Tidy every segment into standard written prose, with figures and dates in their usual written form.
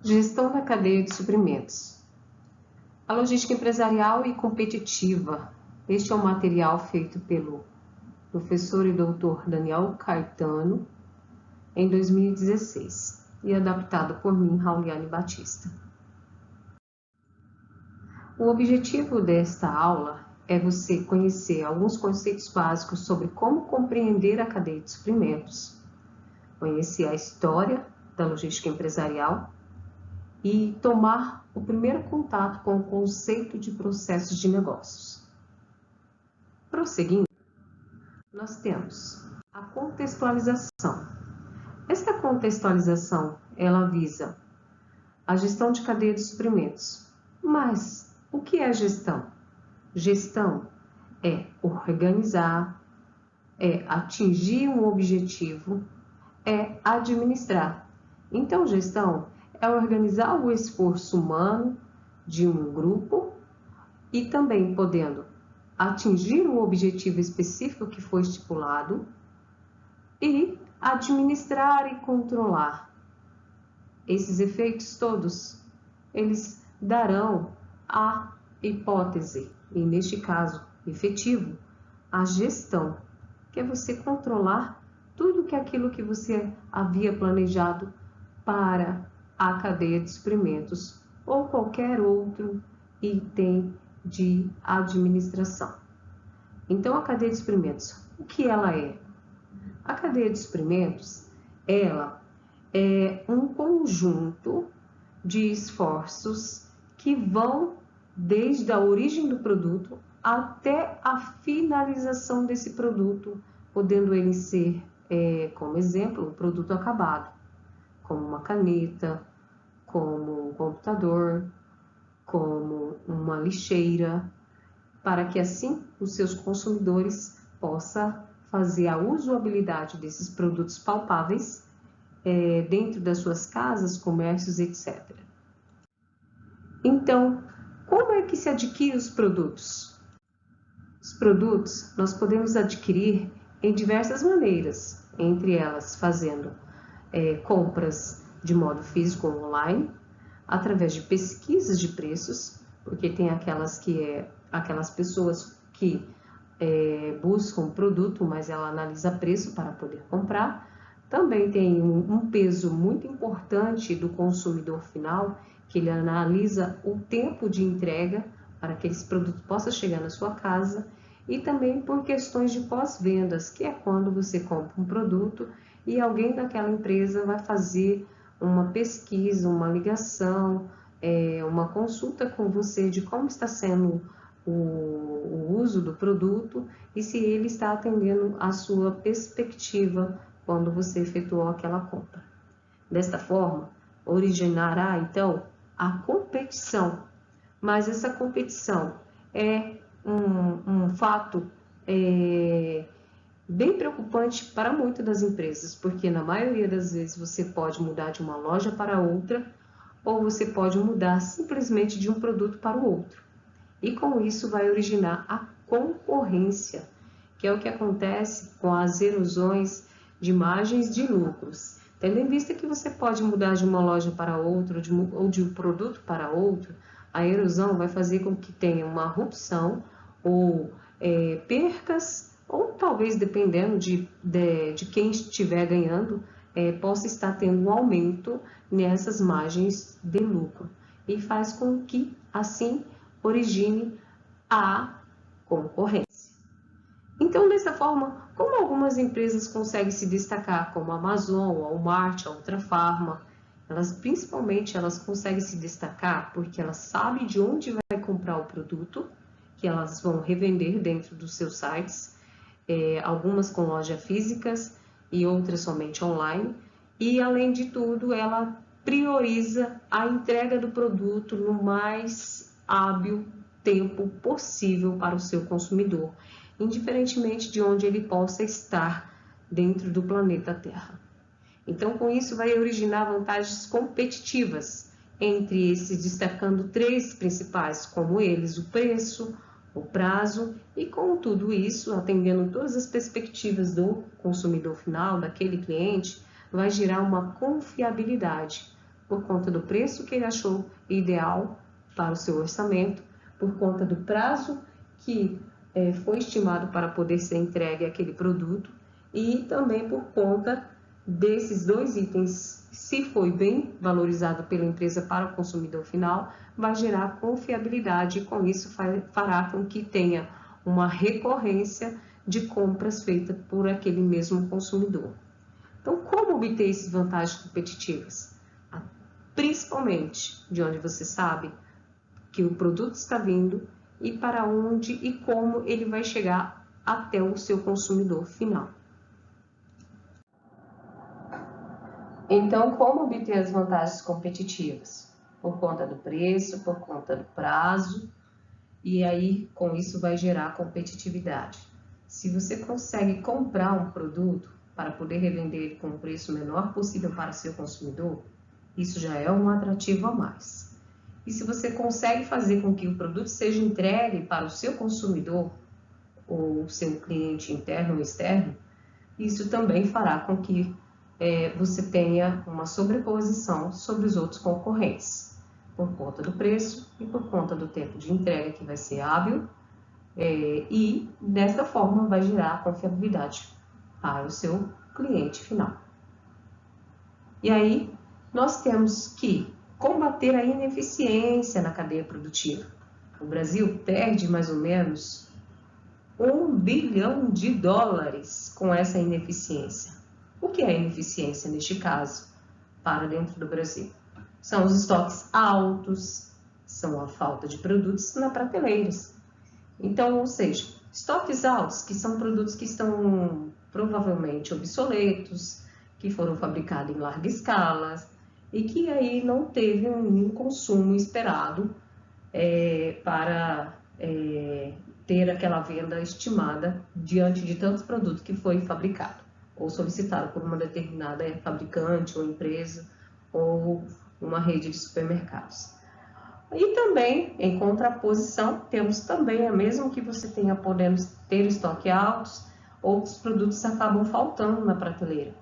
Gestão da cadeia de suprimentos. A logística empresarial e competitiva. Este é um material feito pelo professor e doutor Daniel Caetano em 2016 e adaptado por mim, Rauliane Batista. O objetivo desta aula é você conhecer alguns conceitos básicos sobre como compreender a cadeia de suprimentos, conhecer a história da logística empresarial e tomar o primeiro contato com o conceito de processos de negócios. Prosseguindo, nós temos a contextualização. Esta contextualização, ela visa a gestão de cadeia de suprimentos. Mas o que é gestão? Gestão é organizar, é atingir um objetivo, é administrar. Então, gestão é organizar o esforço humano de um grupo e também podendo atingir um objetivo específico que foi estipulado e administrar e controlar. Esses efeitos todos, eles darão a hipótese, e neste caso, efetivo, a gestão, que é você controlar tudo aquilo que você havia planejado para a cadeia de suprimentos ou qualquer outro item de administração. Então, a cadeia de suprimentos, o que ela é? A cadeia de suprimentos, ela é um conjunto de esforços que vão desde a origem do produto até a finalização desse produto, podendo ele ser, como exemplo, um produto acabado, como uma caneta, como um computador, como uma lixeira, para que assim os seus consumidores possam fazer a usabilidade desses produtos palpáveis dentro das suas casas, comércios, etc. Então, como é que se adquire os produtos? Os produtos nós podemos adquirir em diversas maneiras, entre elas fazendo compras de modo físico ou online, através de pesquisas de preços, porque tem aquelas pessoas que buscam o produto, mas ela analisa preço para poder comprar. Também tem um peso muito importante do consumidor final, que ele analisa o tempo de entrega para que esse produto possa chegar na sua casa, e também por questões de pós-vendas, que é quando você compra um produto e alguém daquela empresa vai fazer uma pesquisa, uma ligação, uma consulta com você de como está sendo o uso do produto e se ele está atendendo a sua perspectiva quando você efetuou aquela compra. Desta forma, originará então a competição, mas essa competição é um fato bem preocupante para muitas das empresas, porque na maioria das vezes você pode mudar de uma loja para outra ou você pode mudar simplesmente de um produto para o outro. E com isso vai originar a concorrência, que é o que acontece com as erosões de margens de lucros. Tendo em vista que você pode mudar de uma loja para outra ou de um produto para outro, a erosão vai fazer com que tenha uma rupção ou percas, ou talvez dependendo de quem estiver ganhando, possa estar tendo um aumento nessas margens de lucro. E faz com que assim origine a concorrência. Então, dessa forma, como algumas empresas conseguem se destacar, como a Amazon, a Walmart, a Ultrafarma, principalmente elas conseguem se destacar porque elas sabem de onde vai comprar o produto, que elas vão revender dentro dos seus sites, algumas com lojas físicas e outras somente online, e além de tudo, ela prioriza a entrega do produto no mais hábil tempo possível para o seu consumidor, indiferentemente de onde ele possa estar dentro do planeta Terra. Então, com isso, vai originar vantagens competitivas entre esses, destacando três principais, como eles: o preço, o prazo, e com tudo isso, atendendo todas as perspectivas do consumidor final, daquele cliente, vai gerar uma confiabilidade, por conta do preço que ele achou ideal para o seu orçamento, por conta do prazo que foi estimado para poder ser entregue aquele produto e também por conta desses dois itens, se foi bem valorizado pela empresa para o consumidor final, vai gerar confiabilidade e com isso fará com que tenha uma recorrência de compras feitas por aquele mesmo consumidor. Então, como obter essas vantagens competitivas? Principalmente de onde você sabe que o produto está vindo e para onde e como ele vai chegar até o seu consumidor final. Então, como obter as vantagens competitivas? Por conta do preço, por conta do prazo, e aí com isso vai gerar competitividade. Se você consegue comprar um produto para poder revender ele com o preço menor possível para seu consumidor, isso já é um atrativo a mais. E se você consegue fazer com que o produto seja entregue para o seu consumidor, ou seu cliente interno ou externo, isso também fará com que você tenha uma sobreposição sobre os outros concorrentes, por conta do preço e por conta do tempo de entrega que vai ser hábil, e desta forma vai gerar confiabilidade para o seu cliente final. E aí nós temos que combater a ineficiência na cadeia produtiva. O Brasil perde mais ou menos $1 bilhão com essa ineficiência. O que é ineficiência neste caso, para dentro do Brasil? São os estoques altos, são a falta de produtos nas prateleiras. Então, ou seja, estoques altos, que são produtos que estão provavelmente obsoletos, que foram fabricados em larga escala e que aí não teve um consumo esperado para ter aquela venda estimada diante de tantos produtos que foi fabricado ou solicitado por uma determinada fabricante ou empresa ou uma rede de supermercados. E também, em contraposição, temos também, mesmo que você tenha podendo ter estoque altos, outros produtos acabam faltando na prateleira.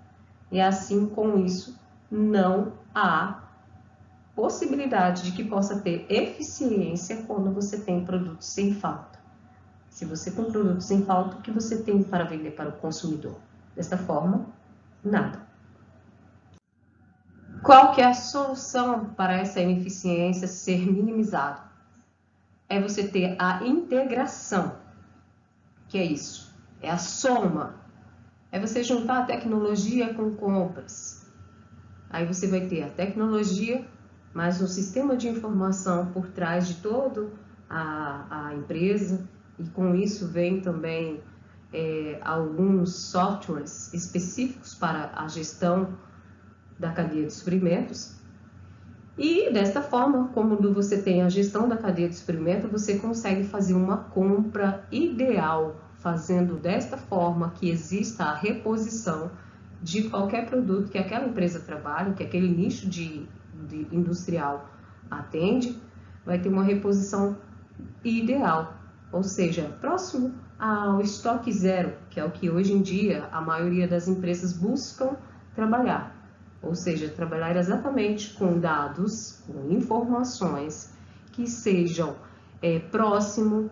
E assim, com isso, não há possibilidade de que possa ter eficiência quando você tem produtos sem falta. Se você tem produtos sem falta, o que você tem para vender para o consumidor? Desta forma, nada. Qual que é a solução para essa ineficiência ser minimizada? É você ter a integração, que é isso, é a soma, é você juntar a tecnologia com compras. Aí você vai ter a tecnologia, mais um sistema de informação por trás de toda a empresa, e com isso vem também alguns softwares específicos para a gestão da cadeia de suprimentos. E desta forma, como você tem a gestão da cadeia de suprimento, você consegue fazer uma compra ideal, fazendo desta forma que exista a reposição de qualquer produto que aquela empresa trabalha, que aquele nicho de industrial atende, vai ter uma reposição ideal, ou seja, próximo ao estoque zero, que é o que hoje em dia a maioria das empresas buscam trabalhar. Ou seja, trabalhar exatamente com dados, com informações que sejam próximo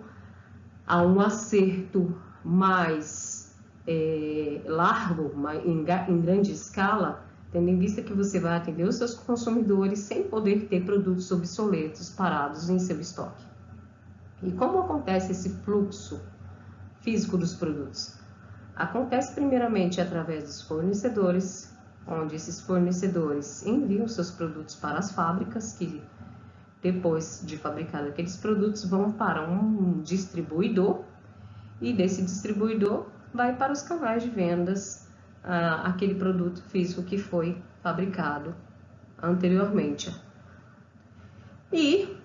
a um acerto mais largo, em grande escala, tendo em vista que você vai atender os seus consumidores sem poder ter produtos obsoletos parados em seu estoque. E como acontece esse fluxo físico dos produtos? Acontece primeiramente através dos fornecedores, onde esses fornecedores enviam seus produtos para as fábricas, que depois de fabricar aqueles produtos vão para um distribuidor, e desse distribuidor vai para os canais de vendas aquele produto físico que foi fabricado anteriormente. E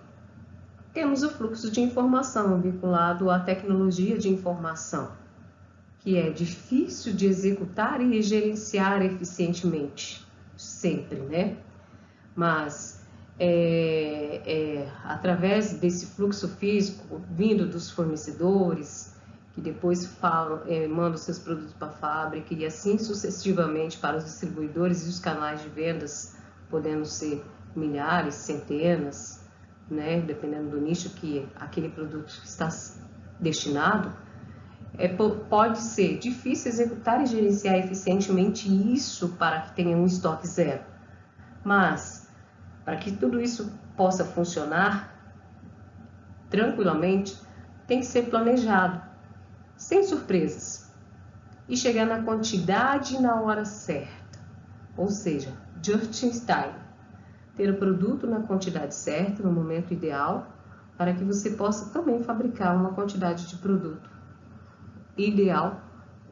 temos o fluxo de informação vinculado à tecnologia de informação, que é difícil de executar e gerenciar eficientemente, sempre, né? Mas através desse fluxo físico vindo dos fornecedores, que depois mandam seus produtos para a fábrica e assim sucessivamente para os distribuidores e os canais de vendas, podendo ser milhares, centenas, né, dependendo do nicho que aquele produto está destinado, pode ser difícil executar e gerenciar eficientemente isso para que tenha um estoque zero. Mas, para que tudo isso possa funcionar tranquilamente, tem que ser planejado, sem surpresas, e chegar na quantidade e na hora certa, ou seja, just in time. Ter o produto na quantidade certa, no momento ideal, para que você possa também fabricar uma quantidade de produto ideal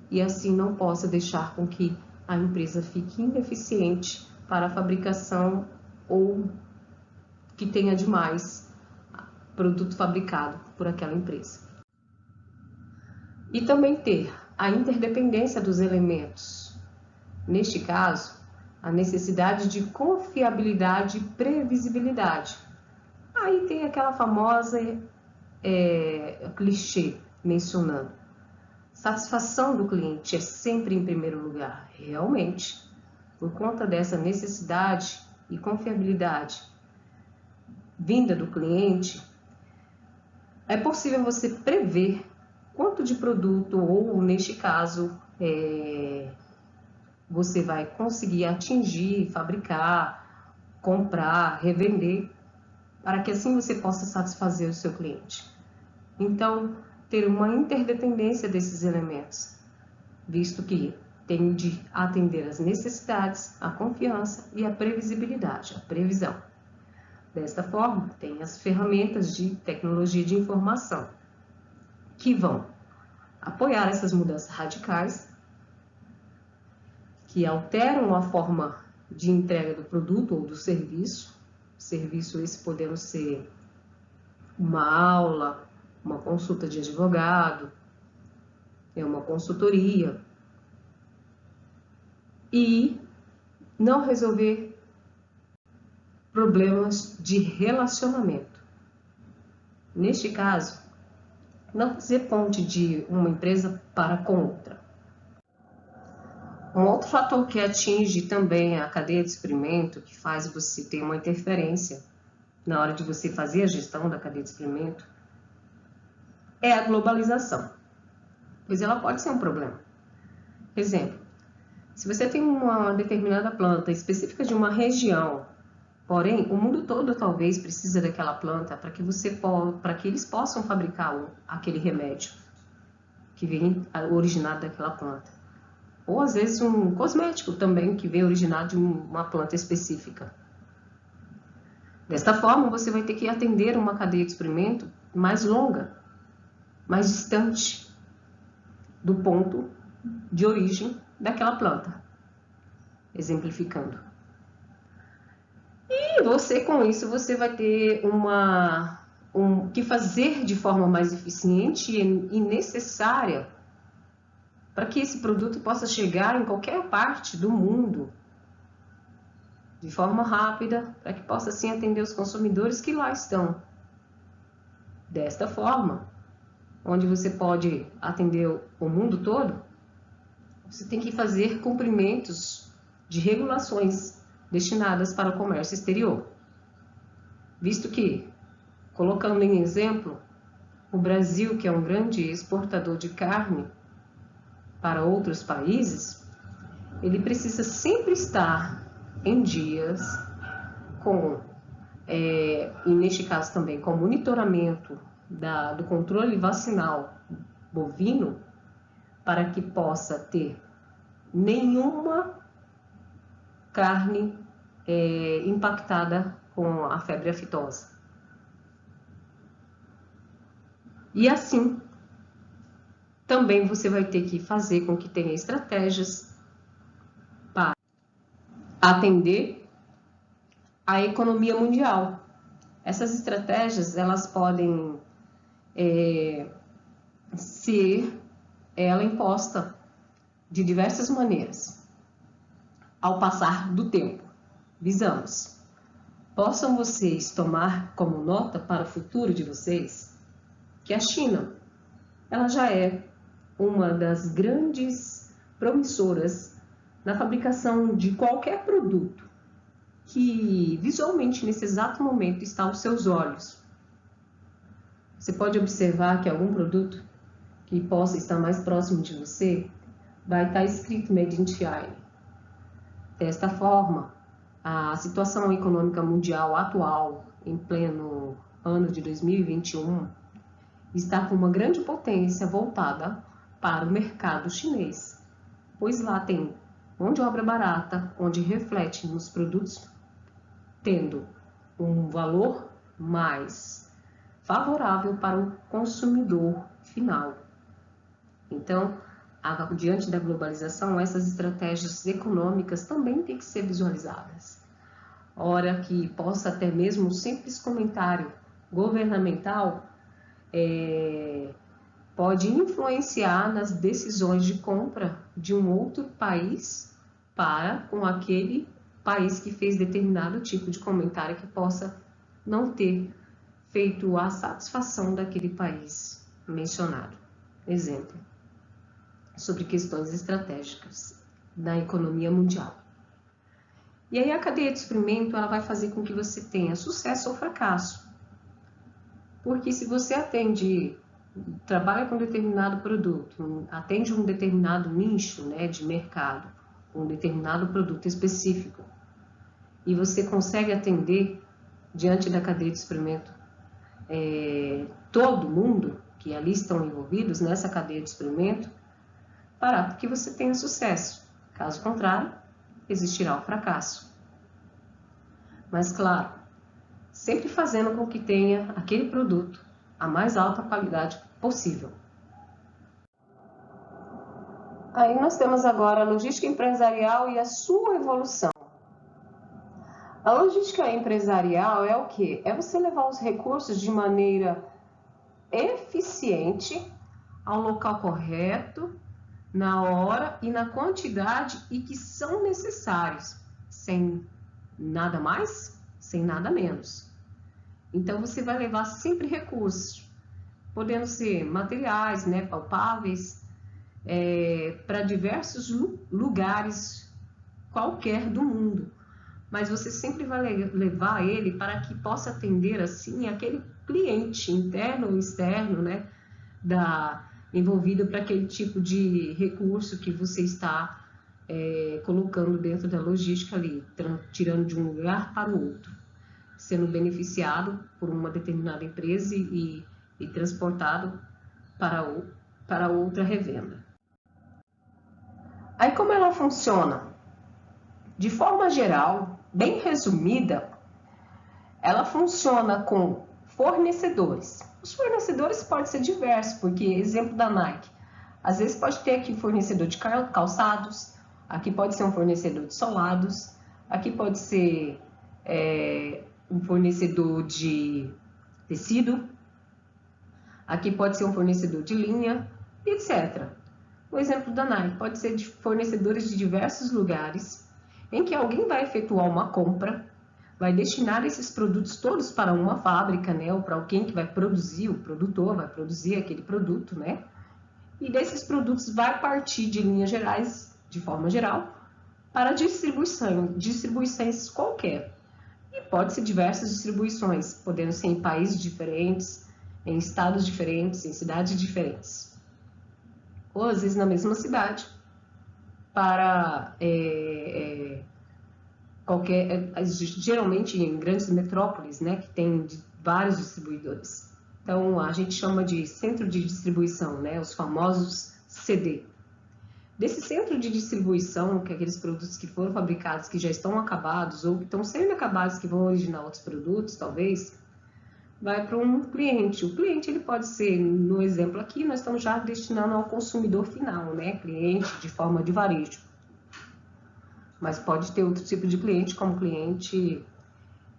e assim não possa deixar com que a empresa fique ineficiente para a fabricação ou que tenha demais produto fabricado por aquela empresa. E também ter a interdependência dos elementos. Neste caso, a necessidade de confiabilidade e previsibilidade. Aí tem aquela famosa clichê mencionando. Satisfação do cliente é sempre em primeiro lugar. Realmente, por conta dessa necessidade e confiabilidade vinda do cliente, é possível você prever quanto de produto ou, neste caso, você vai conseguir atingir, fabricar, comprar, revender, para que assim você possa satisfazer o seu cliente. Então, ter uma interdependência desses elementos, visto que tem de atender às necessidades, a confiança e a previsibilidade, a previsão. Desta forma, tem as ferramentas de tecnologia de informação, que vão apoiar essas mudanças radicais, que alteram a forma de entrega do produto ou do serviço. Serviço esse podendo ser uma aula, uma consulta de advogado, uma consultoria, e não resolver problemas de relacionamento. Neste caso, não fazer ponte de uma empresa para com outra. Um outro fator que atinge também a cadeia de suprimento, que faz você ter uma interferência na hora de você fazer a gestão da cadeia de suprimento, é a globalização, pois ela pode ser um problema. Exemplo, se você tem uma determinada planta específica de uma região, porém o mundo todo talvez precisa daquela planta para que eles possam fabricar aquele remédio que vem originado daquela planta. Ou às vezes um cosmético também que vem originado de uma planta específica. Desta forma, você vai ter que atender uma cadeia de suprimento mais longa, mais distante do ponto de origem daquela planta. Exemplificando. E você, com isso, você vai ter que fazer de forma mais eficiente e necessária para que esse produto possa chegar em qualquer parte do mundo de forma rápida, para que possa assim atender os consumidores que lá estão. Desta forma, onde você pode atender o mundo todo, você tem que fazer cumprimentos de regulações destinadas para o comércio exterior. Visto que, colocando em exemplo, o Brasil, que é um grande exportador de carne para outros países, ele precisa sempre estar em dias com, e neste caso também com monitoramento do controle vacinal bovino, para que possa ter nenhuma carne impactada com a febre aftosa. E assim, também você vai ter que fazer com que tenha estratégias para atender a economia mundial. Essas estratégias, elas podem ser ela imposta de diversas maneiras. Ao passar do tempo, visamos, possam vocês tomar como nota para o futuro de vocês que a China, ela já é uma das grandes promissoras na fabricação de qualquer produto que visualmente nesse exato momento está aos seus olhos. Você pode observar que algum produto que possa estar mais próximo de você vai estar escrito Made in China. Desta forma, a situação econômica mundial atual, em pleno ano de 2021, está com uma grande potência voltada para o mercado chinês, pois lá tem mão de obra barata, onde reflete nos produtos tendo um valor mais favorável para o consumidor final. Então, diante da globalização, essas estratégias econômicas também têm que ser visualizadas. Ora que possa até mesmo um simples comentário governamental pode influenciar nas decisões de compra de um outro país para com aquele país que fez determinado tipo de comentário que possa não ter feito a satisfação daquele país mencionado. Exemplo, sobre questões estratégicas da economia mundial. E aí a cadeia de suprimento ela vai fazer com que você tenha sucesso ou fracasso. Porque se você trabalha com determinado produto, atende um determinado nicho, né, de mercado, um determinado produto específico, e você consegue atender diante da cadeia de suprimento todo mundo que ali estão envolvidos nessa cadeia de suprimento, para que você tenha sucesso. Caso contrário, existirá o fracasso. Mas claro, sempre fazendo com que tenha aquele produto a mais alta qualidade possível. Aí nós temos agora a logística empresarial e a sua evolução. A logística empresarial é o quê? É você levar os recursos de maneira eficiente ao local correto, na hora e na quantidade e que são necessários, sem nada mais, sem nada menos. Então você vai levar sempre recursos, podendo ser materiais, né, palpáveis, para diversos lugares qualquer do mundo. Mas você sempre vai levar ele para que possa atender assim aquele cliente interno ou externo, né, envolvido para aquele tipo de recurso que você está colocando dentro da logística ali, tirando de um lugar para o outro, sendo beneficiado por uma determinada empresa e transportado para outra revenda. Aí como ela funciona? De forma geral, bem resumida, ela funciona com fornecedores. Os fornecedores podem ser diversos, porque, exemplo da Nike, às vezes pode ter aqui fornecedor de calçados, aqui pode ser um fornecedor de solados, aqui pode ser um fornecedor de tecido, aqui pode ser um fornecedor de linha, etc. O exemplo da Nike pode ser de fornecedores de diversos lugares, em que alguém vai efetuar uma compra, vai destinar esses produtos todos para uma fábrica, né, ou para alguém que vai produzir, o produtor vai produzir aquele produto, né, e desses produtos vai partir de linhas gerais, de forma geral, para distribuições qualquer. E pode ser diversas distribuições, podendo ser em países diferentes, em estados diferentes, em cidades diferentes. Ou às vezes na mesma cidade, para geralmente em grandes metrópoles, né, que tem vários distribuidores. Então a gente chama de centro de distribuição, né, os famosos CD. Desse centro de distribuição, que é aqueles produtos que foram fabricados, que já estão acabados ou que estão sendo acabados, que vão originar outros produtos, talvez, vai para um cliente. O cliente ele pode ser, no exemplo aqui, nós estamos já destinando ao consumidor final, né, cliente de forma de varejo. Mas pode ter outro tipo de cliente, como cliente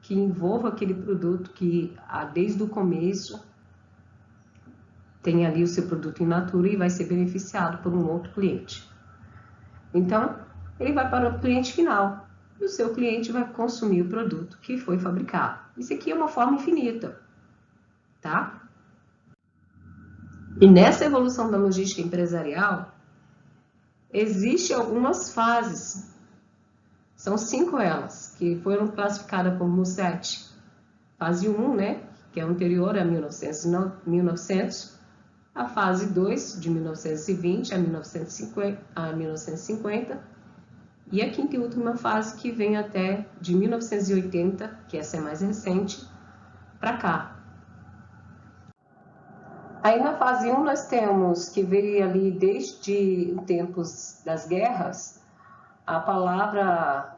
que envolva aquele produto que desde o começo tem ali o seu produto in natura e vai ser beneficiado por um outro cliente. Então, ele vai para o cliente final e o seu cliente vai consumir o produto que foi fabricado. Isso aqui é uma forma infinita, tá? E nessa evolução da logística empresarial, existem algumas fases. São 5 elas, que foram classificadas como 7. Fase 1, né, que é anterior a 1900, a fase 2, de 1920 a 1950, e a quinta e última fase, que vem até de 1980, que essa é mais recente, para cá. Aí na fase 1 nós temos que veio ali desde os tempos das guerras, a palavra,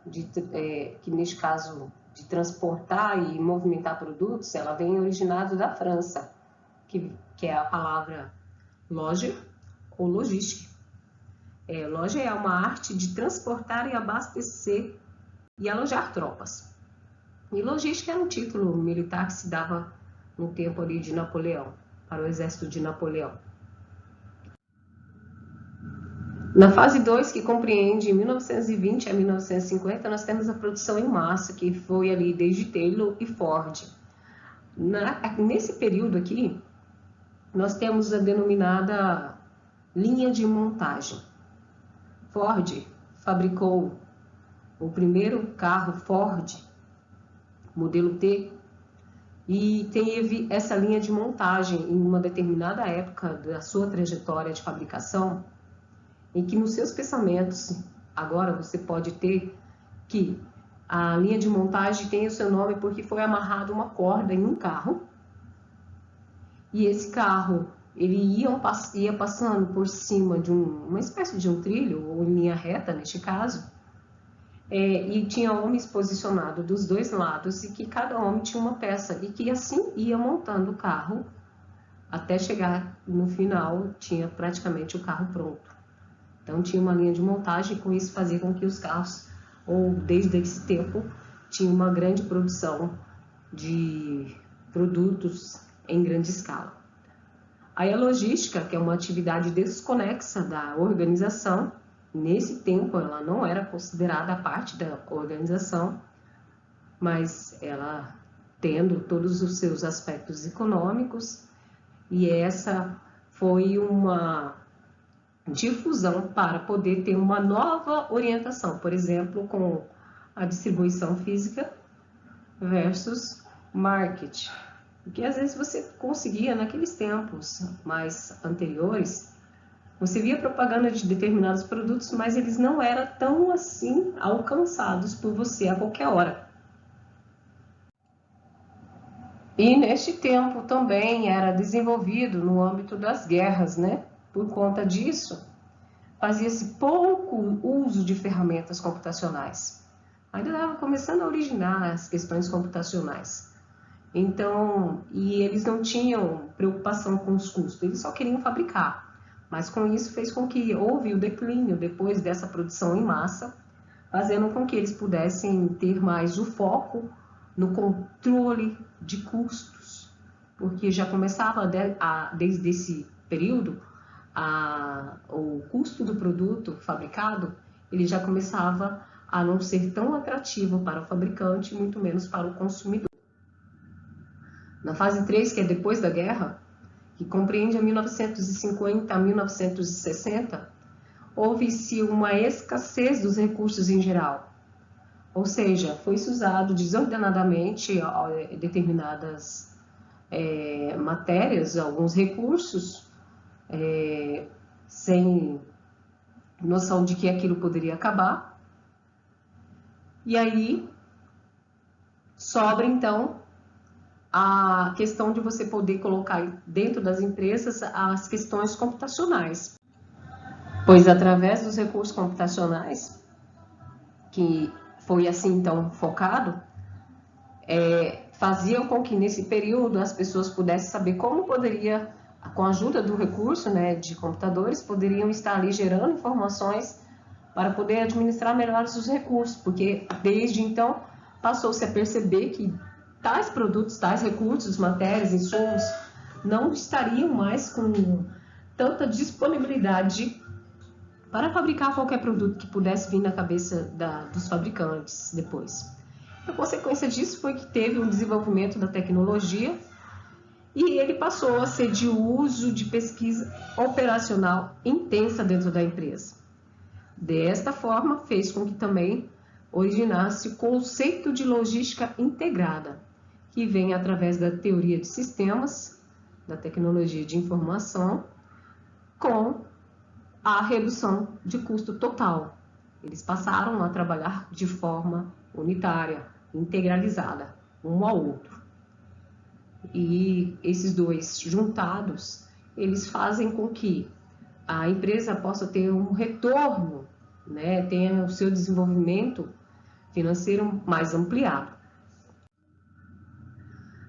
que neste caso de transportar e movimentar produtos, ela vem originada da França, que é a palavra loja ou logística. Loja é uma arte de transportar e abastecer e alojar tropas. E logística era um título militar que se dava no tempo ali de Napoleão, para o exército de Napoleão. Na fase 2, que compreende de 1920 a 1950, nós temos a produção em massa, que foi ali desde Taylor e Ford. Nesse período aqui, nós temos a denominada linha de montagem. Ford fabricou o primeiro carro Ford, modelo T, e teve essa linha de montagem em uma determinada época da sua trajetória de fabricação, em que nos seus pensamentos, agora você pode ter que a linha de montagem tem o seu nome porque foi amarrada uma corda em um carro, e esse carro ele ia passando por cima de uma espécie de um trilho, ou em linha reta neste caso, e tinha homens posicionados dos dois lados, e que cada homem tinha uma peça, e que assim ia montando o carro, até chegar no final, tinha praticamente o carro pronto. Então tinha uma linha de montagem, e com isso fazia com que os carros, ou desde esse tempo, tinha uma grande produção de produtos em grande escala. Aí a logística, que é uma atividade desconexa da organização, nesse tempo ela não era considerada parte da organização, mas ela tendo todos os seus aspectos econômicos, e essa foi uma difusão para poder ter uma nova orientação, por exemplo, com a distribuição física versus marketing. Porque às vezes você conseguia, naqueles tempos mais anteriores, você via propaganda de determinados produtos, mas eles não eram tão assim alcançados por você a qualquer hora. E neste tempo também era desenvolvido no âmbito das guerras, né? Por conta disso, fazia-se pouco uso de ferramentas computacionais. Ainda estava começando a originar as questões computacionais. Então, e eles não tinham preocupação com os custos, eles só queriam fabricar. Mas com isso fez com que houve o declínio depois dessa produção em massa, fazendo com que eles pudessem ter mais o foco no controle de custos, porque já começava desde esse período o custo do produto fabricado, ele já começava a não ser tão atrativo para o fabricante, muito menos para o consumidor. Na fase 3, que é depois da guerra, que compreende a 1950 a 1960, houve-se uma escassez dos recursos em geral. Ou seja, foi-se usado desordenadamente determinadas matérias, alguns recursos, sem noção de que aquilo poderia acabar. E aí sobra então a questão de você poder colocar dentro das empresas as questões computacionais, pois através dos recursos computacionais, que foi assim então focado, faziam com que nesse período as pessoas pudessem saber como poderia, com a ajuda do recurso, né, de computadores, poderiam estar ali gerando informações para poder administrar melhor os recursos, porque desde então passou-se a perceber que tais produtos, tais recursos, matérias, insumos, não estariam mais com tanta disponibilidade para fabricar qualquer produto que pudesse vir na cabeça dos fabricantes depois. A consequência disso foi que teve um desenvolvimento da tecnologia e ele passou a ser de uso de pesquisa operacional intensa dentro da empresa. Desta forma, fez com que também originasse o conceito de logística integrada, que vem através da teoria de sistemas, da tecnologia de informação, com a redução de custo total. Eles passaram a trabalhar de forma unitária, integralizada, um ao outro. E esses dois juntados, eles fazem com que a empresa possa ter um retorno, né, tenha o seu desenvolvimento financeiro mais ampliado.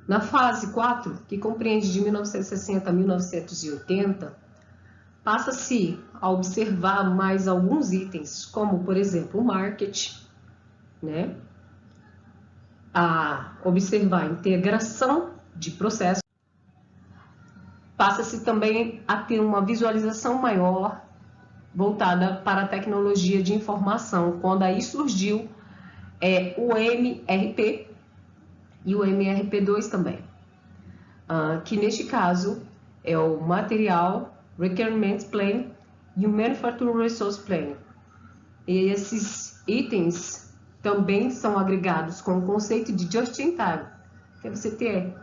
Na fase 4, que compreende de 1960 a 1980, passa-se a observar mais alguns itens, como, por exemplo, o marketing, né? A observar a integração de processos. Passa-se também a ter uma visualização maior voltada para a tecnologia de informação, quando aí surgiu o MRP e o MRP2 também, que neste caso é o Material Requirement Plan e o Manufacturing Resource Plan. E esses itens também são agregados com o conceito de Just-in-Time, que é você ter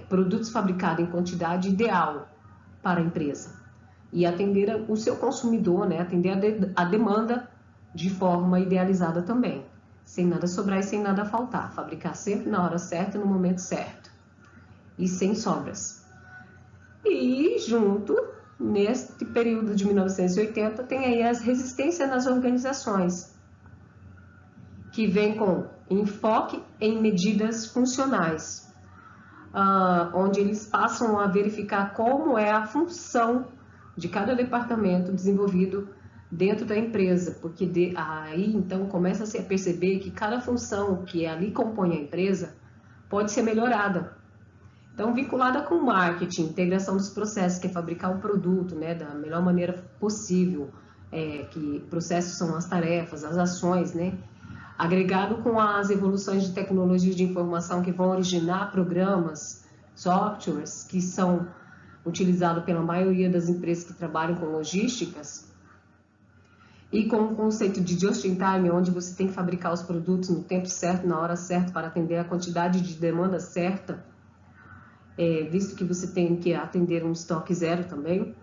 produtos fabricados em quantidade ideal para a empresa e atender o seu consumidor, né? Atender a demanda de forma idealizada também, sem nada sobrar e sem nada faltar, fabricar sempre na hora certa, no momento certo e sem sobras. E junto, neste período de 1980, tem aí as resistências nas organizações, que vem com enfoque em medidas funcionais, onde eles passam a verificar como é a função de cada departamento desenvolvido dentro da empresa, porque aí então começa-se a perceber que cada função que ali compõe a empresa pode ser melhorada. Então, vinculada com marketing, integração dos processos, que é fabricar o produto, né, da melhor maneira possível, que processos são as tarefas, as ações, né, agregado com as evoluções de tecnologia de informação que vão originar programas, softwares, que são utilizados pela maioria das empresas que trabalham com logísticas, e com o conceito de just-in-time, onde você tem que fabricar os produtos no tempo certo, na hora certa, para atender a quantidade de demanda certa, visto que você tem que atender um estoque zero também.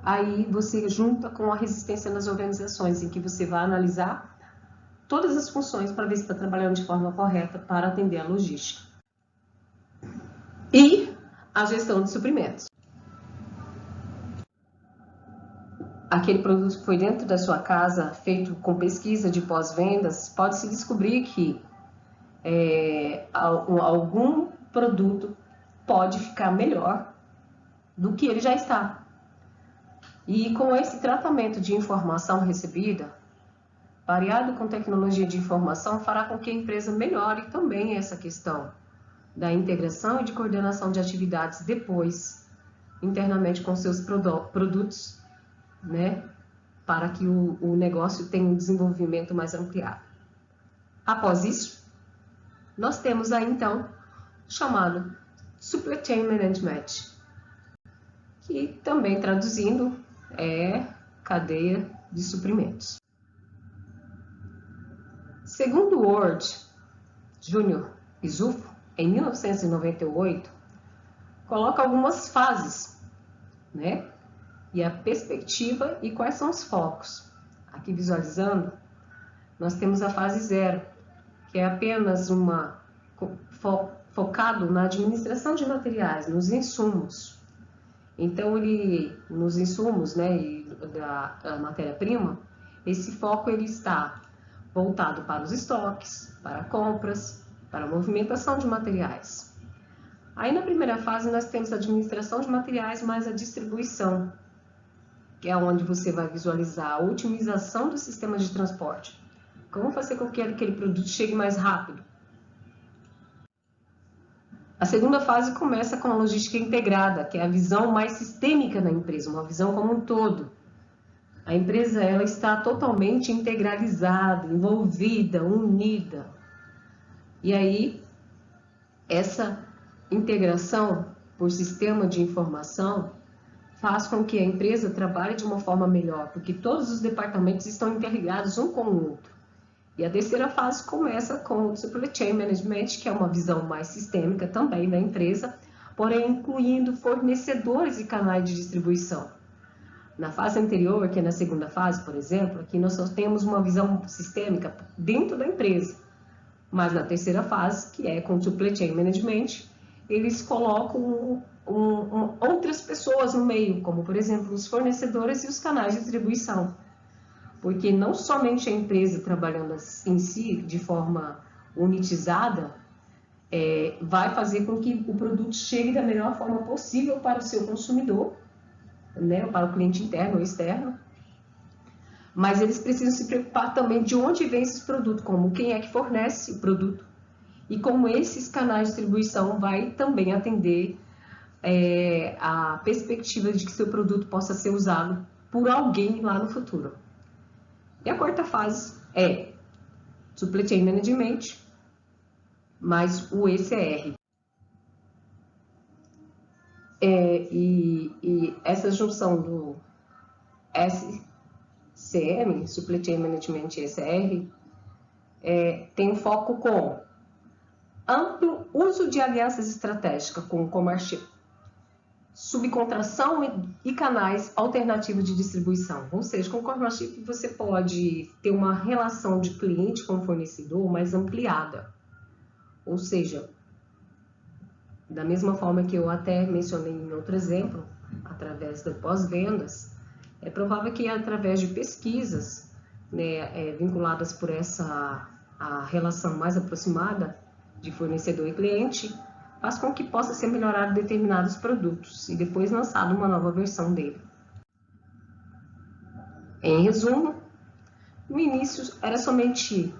Aí você junta com a resistência nas organizações, em que você vai analisar todas as funções para ver se está trabalhando de forma correta para atender a logística. E a gestão de suprimentos. Aquele produto que foi dentro da sua casa, feito com pesquisa de pós-vendas, pode-se descobrir que algum produto pode ficar melhor do que ele já está. E com esse tratamento de informação recebida, variado com tecnologia de informação, fará com que a empresa melhore também essa questão da integração e de coordenação de atividades depois, internamente com seus produtos, né, para que o negócio tenha um desenvolvimento mais ampliado. Após isso, nós temos aí então o chamado Supply Chain Management, que também traduzindo é cadeia de suprimentos. Segundo Ward, Jr. e Zufo, em 1998, coloca algumas fases, né? E a perspectiva e quais são os focos. Aqui visualizando, nós temos a fase 0, que é apenas focado na administração de materiais, nos insumos. Então, nos insumos, né, e da matéria-prima, esse foco ele está voltado para os estoques, para compras, para a movimentação de materiais. Aí, na primeira fase, nós temos a administração de materiais mais a distribuição, que é onde você vai visualizar a otimização do sistema de transporte. Como fazer com que aquele produto chegue mais rápido? A segunda fase começa com a logística integrada, que é a visão mais sistêmica da empresa, uma visão como um todo. A empresa ela está totalmente integralizada, envolvida, unida. E aí, essa integração por sistema de informação faz com que a empresa trabalhe de uma forma melhor, porque todos os departamentos estão interligados um com o outro. E a terceira fase começa com o Supply Chain Management, que é uma visão mais sistêmica também da empresa, porém incluindo fornecedores e canais de distribuição. Na fase anterior, que é na segunda fase, por exemplo, aqui nós só temos uma visão sistêmica dentro da empresa. Mas na terceira fase, que é com o Supply Chain Management, eles colocam outras pessoas no meio, como por exemplo os fornecedores e os canais de distribuição. Porque não somente a empresa trabalhando em si de forma unitizada vai fazer com que o produto chegue da melhor forma possível para o seu consumidor, né, para o cliente interno ou externo, mas eles precisam se preocupar também de onde vem esses produtos, como quem é que fornece o produto e como esses canais de distribuição vai também atender a perspectiva de que seu produto possa ser usado por alguém lá no futuro. E a quarta fase é Supply Chain Management mais o ECR. E essa junção do SCM, Supply Chain Management e ECR, tem um foco com amplo uso de alianças estratégicas com o commercial, subcontração e canais alternativos de distribuição. Ou seja, com o commercial você pode ter uma relação de cliente com fornecedor mais ampliada. Ou seja, da mesma forma que eu até mencionei em outro exemplo, através do pós-vendas, é provável que através de pesquisas, né, vinculadas por a relação mais aproximada de fornecedor e cliente, faz com que possa ser melhorado determinados produtos e depois lançado uma nova versão dele. Em resumo, no início era somente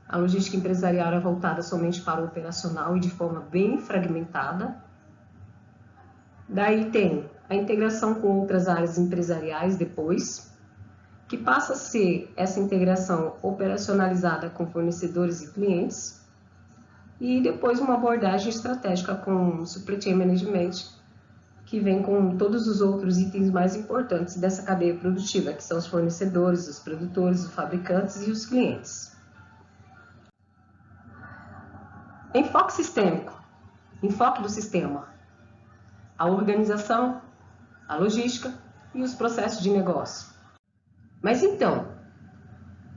a logística empresarial era voltada somente para o operacional e de forma bem fragmentada. Daí tem a integração com outras áreas empresariais depois, que passa a ser essa integração operacionalizada com fornecedores e clientes, e depois uma abordagem estratégica com o Supply Chain Management, que vem com todos os outros itens mais importantes dessa cadeia produtiva, que são os fornecedores, os produtores, os fabricantes e os clientes. Enfoque sistêmico, enfoque do sistema, a organização, a logística e os processos de negócio. Mas então,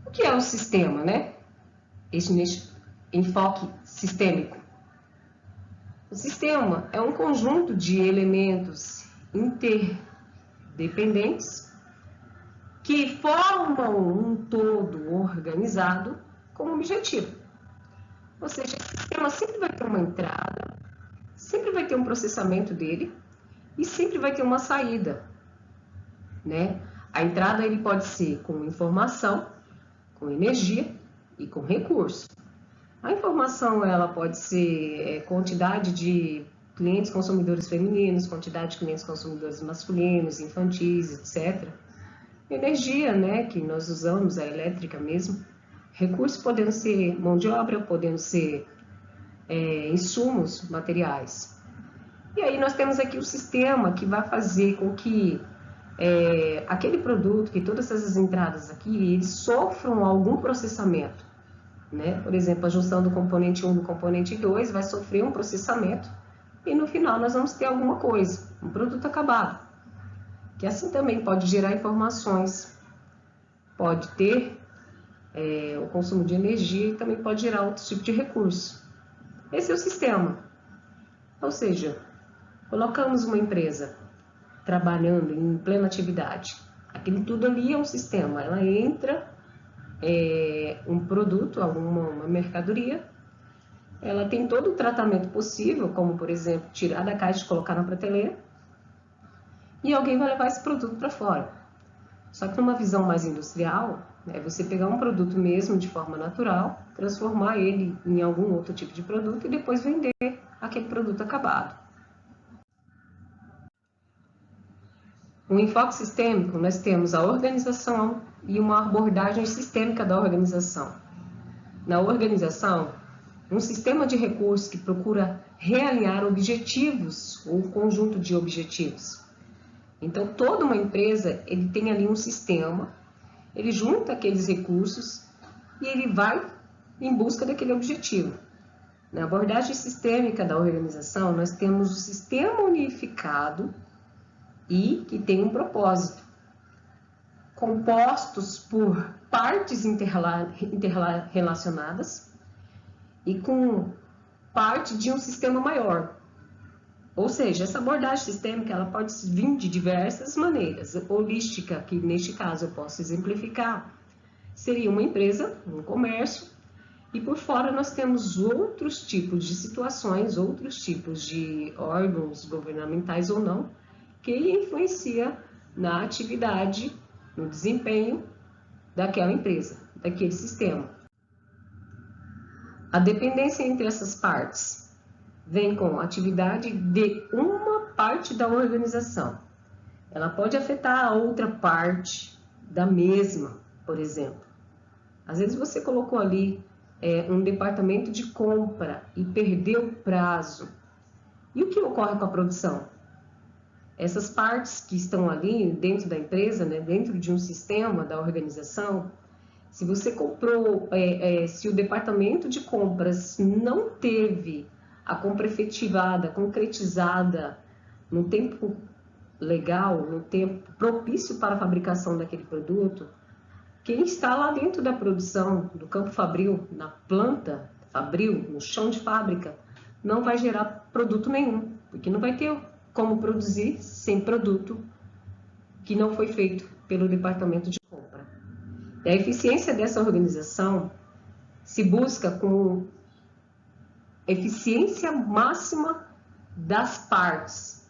o que é o sistema, né? Esse enfoque sistêmico. O sistema é um conjunto de elementos interdependentes que formam um todo organizado com um objetivo. Ou seja, o sistema sempre vai ter uma entrada, sempre vai ter um processamento dele e sempre vai ter uma saída, né? A entrada ele pode ser com informação, com energia e com recurso. A informação ela pode ser quantidade de clientes consumidores femininos, quantidade de clientes consumidores masculinos, infantis, etc. Energia, né, que nós usamos, a elétrica mesmo. Recursos podendo ser mão de obra, podendo ser insumos materiais. E aí nós temos aqui o sistema que vai fazer com que aquele produto, que todas essas entradas aqui, eles sofram algum processamento. Né? Por exemplo, a junção do componente 1 do componente 2 vai sofrer um processamento e no final nós vamos ter alguma coisa, um produto acabado. Que assim também pode gerar informações, pode ter o consumo de energia e também pode gerar outro tipo de recurso. Esse é o sistema. Ou seja, colocamos uma empresa trabalhando em plena atividade. Aquilo tudo ali é um sistema. Ela entra, um produto, uma mercadoria, ela tem todo o tratamento possível, como por exemplo, tirar da caixa e colocar na prateleira, e alguém vai levar esse produto para fora. Só que numa visão mais industrial, é você pegar um produto mesmo de forma natural, transformar ele em algum outro tipo de produto e depois vender aquele produto acabado. No enfoque sistêmico, nós temos a organização e uma abordagem sistêmica da organização. Na organização, um sistema de recursos que procura realinhar objetivos ou conjunto de objetivos. Então, toda uma empresa, ele tem ali um sistema, ele junta aqueles recursos e ele vai em busca daquele objetivo. Na abordagem sistêmica da organização, nós temos o sistema unificado e que tem um propósito, compostos por partes interrelacionadas e com parte de um sistema maior. Ou seja, essa abordagem sistêmica ela pode vir de diversas maneiras. Holística, que neste caso eu posso exemplificar, seria uma empresa, um comércio, e por fora nós temos outros tipos de situações, outros tipos de órgãos governamentais ou não, que influencia na atividade, no desempenho daquela empresa, daquele sistema. A dependência entre essas partes vem com a atividade de uma parte da organização. Ela pode afetar a outra parte da mesma, por exemplo. Às vezes você colocou ali um departamento de compra e perdeu o prazo. E o que ocorre com a produção? Essas partes que estão ali dentro da empresa, né, dentro de um sistema da organização, se você comprou, se o departamento de compras não teve a compra efetivada, concretizada no tempo legal, no tempo propício para a fabricação daquele produto, quem está lá dentro da produção, do campo fabril, na planta fabril, no chão de fábrica, não vai gerar produto nenhum, porque não vai ter como produzir sem produto que não foi feito pelo departamento de compra. E a eficiência dessa organização se busca com eficiência máxima das partes,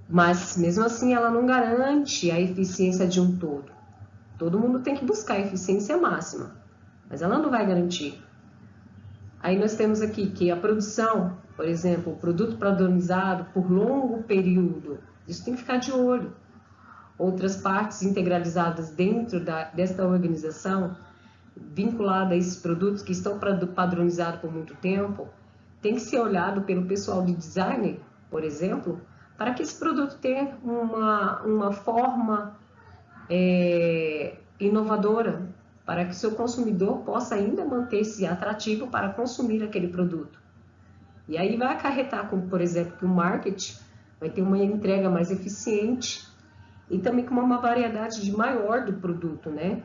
mas mesmo assim ela não garante a eficiência de um todo. Todo mundo tem que buscar a eficiência máxima, mas ela não vai garantir. Aí nós temos aqui que a produção, por exemplo, o produto padronizado por longo período, isso tem que ficar de olho. Outras partes integralizadas dentro desta organização, vinculada a esses produtos que estão padronizados por muito tempo, tem que ser olhado pelo pessoal de design, por exemplo, para que esse produto tenha uma forma inovadora, para que o seu consumidor possa ainda manter-se atrativo para consumir aquele produto. E aí vai acarretar, como por exemplo, que o marketing vai ter uma entrega mais eficiente e também com uma variedade maior do produto, né?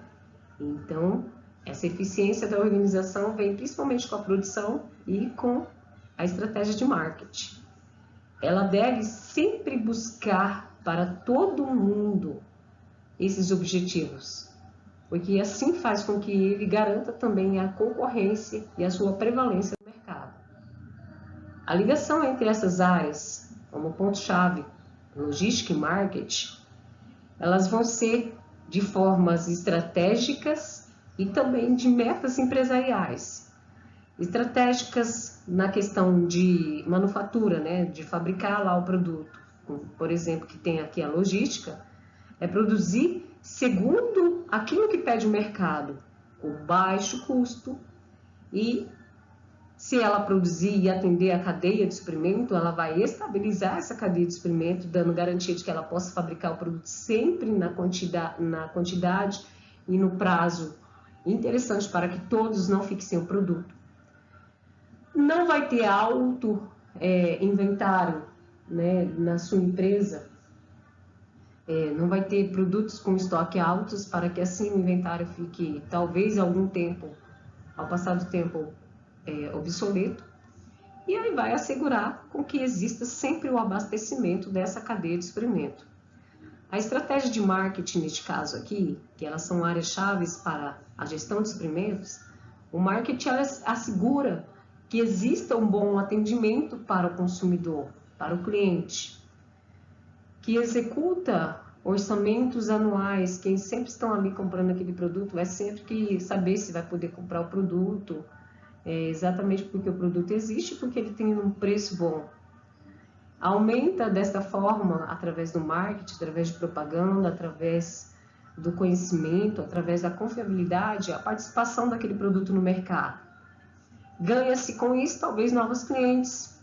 Então, essa eficiência da organização vem principalmente com a produção e com a estratégia de marketing. Ela deve sempre buscar para todo mundo esses objetivos, porque assim faz com que ele garanta também a concorrência e a sua prevalência no mercado. A ligação entre essas áreas, como ponto-chave, logística e marketing, elas vão ser de formas estratégicas e também de metas empresariais. Estratégicas na questão de manufatura, né, de fabricar lá o produto. Por exemplo, que tem aqui a logística, é produzir segundo aquilo que pede o mercado, com baixo custo, e se ela produzir e atender a cadeia de suprimento, ela vai estabilizar essa cadeia de suprimento, dando garantia de que ela possa fabricar o produto sempre na quantidade e no prazo interessante para que todos não fiquem sem o produto. Não vai ter alto inventário, né, na sua empresa, não vai ter produtos com estoque altos para que assim o inventário fique talvez algum tempo, ao passar do tempo, obsoleto, e aí vai assegurar com que exista sempre o abastecimento dessa cadeia de suprimento. A estratégia de marketing, neste caso aqui, que elas são áreas-chave para a gestão de suprimentos, o marketing assegura que exista um bom atendimento para o consumidor, para o cliente, que executa orçamentos anuais, quem sempre estão ali comprando aquele produto vai sempre que saber se vai poder comprar o produto, exatamente porque o produto existe, porque ele tem um preço bom. Aumenta desta forma, através do marketing, através de propaganda, através do conhecimento, através da confiabilidade, a participação daquele produto no mercado. Ganha-se com isso talvez novos clientes,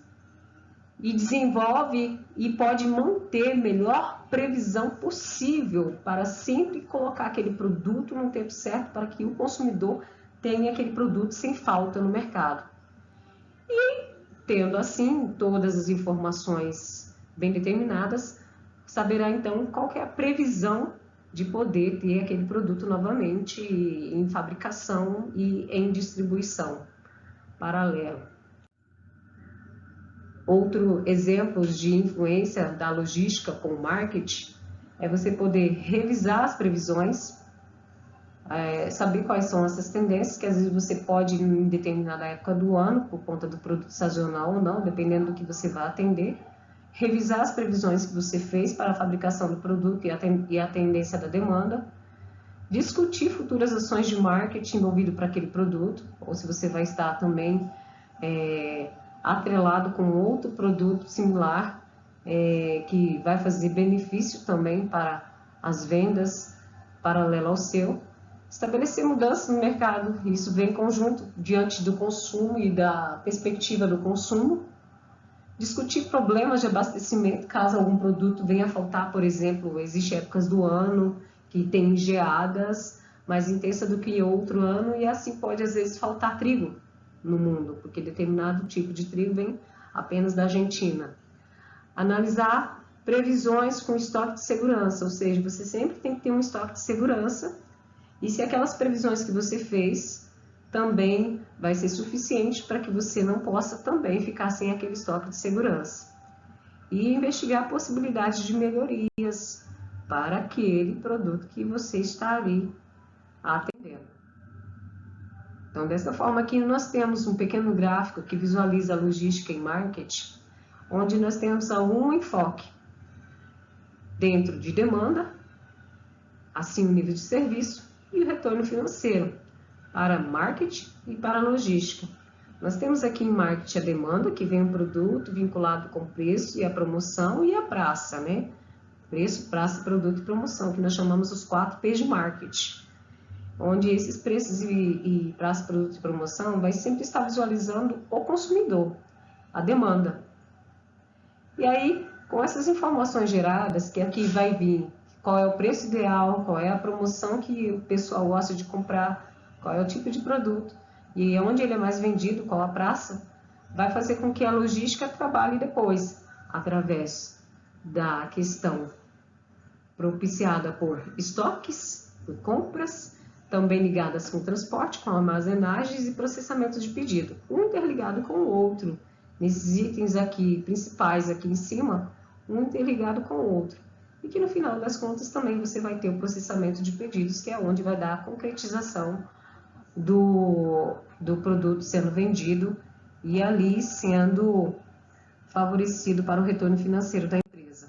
e desenvolve e pode manter a melhor previsão possível para sempre colocar aquele produto no tempo certo para que o consumidor tenha aquele produto sem falta no mercado. E tendo assim todas as informações bem determinadas, saberá então qual que é a previsão de poder ter aquele produto novamente em fabricação e em distribuição paralela. Outro exemplo de influência da logística com o marketing é você poder revisar as previsões, saber quais são essas tendências, que às vezes você pode em determinada época do ano, por conta do produto sazonal ou não, dependendo do que você vai atender, revisar as previsões que você fez para a fabricação do produto e a tendência da demanda, discutir futuras ações de marketing envolvido para aquele produto, ou se você vai estar também atrelado com outro produto similar, que vai fazer benefício também para as vendas paralelo ao seu. Estabelecer mudanças no mercado, isso vem em conjunto diante do consumo e da perspectiva do consumo. Discutir problemas de abastecimento, caso algum produto venha a faltar, por exemplo, existem épocas do ano que tem geadas mais intensas do que outro ano, e assim pode às vezes faltar trigo no mundo, porque determinado tipo de trigo vem apenas da Argentina. Analisar previsões com estoque de segurança, ou seja, você sempre tem que ter um estoque de segurança, e se aquelas previsões que você fez também vai ser suficiente para que você não possa também ficar sem aquele estoque de segurança. E investigar possibilidades de melhorias para aquele produto que você está ali atendendo. Então, dessa forma aqui nós temos um pequeno gráfico que visualiza a logística e marketing, onde nós temos um enfoque dentro de demanda, assim o nível de serviço e o retorno financeiro para marketing e para logística. Nós temos aqui em marketing a demanda, que vem um produto vinculado com preço e a promoção, e a praça, né? Preço, praça, produto e promoção, que nós chamamos os 4 P's de marketing, onde esses preços e praça, produto e promoção vai sempre estar visualizando o consumidor, a demanda. E aí, com essas informações geradas, que aqui vai vir qual é o preço ideal, qual é a promoção que o pessoal gosta de comprar, qual é o tipo de produto e onde ele é mais vendido, qual a praça, vai fazer com que a logística trabalhe depois, através da questão propiciada por estoques, por compras, também ligadas com transporte, com armazenagens e processamento de pedido, um interligado com o outro. Nesses itens aqui principais aqui em cima, um interligado com o outro. E que no final das contas também você vai ter o processamento de pedidos, que é onde vai dar a concretização do produto sendo vendido e ali sendo favorecido para o retorno financeiro da empresa.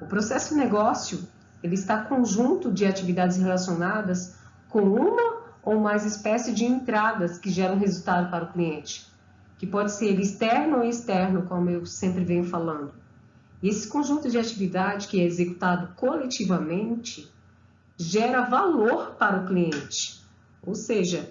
O processo negócio, ele está conjunto de atividades relacionadas com uma ou mais espécies de entradas que geram resultado para o cliente, que pode ser externo ou externo, como eu sempre venho falando. E esse conjunto de atividade que é executado coletivamente gera valor para o cliente. Ou seja,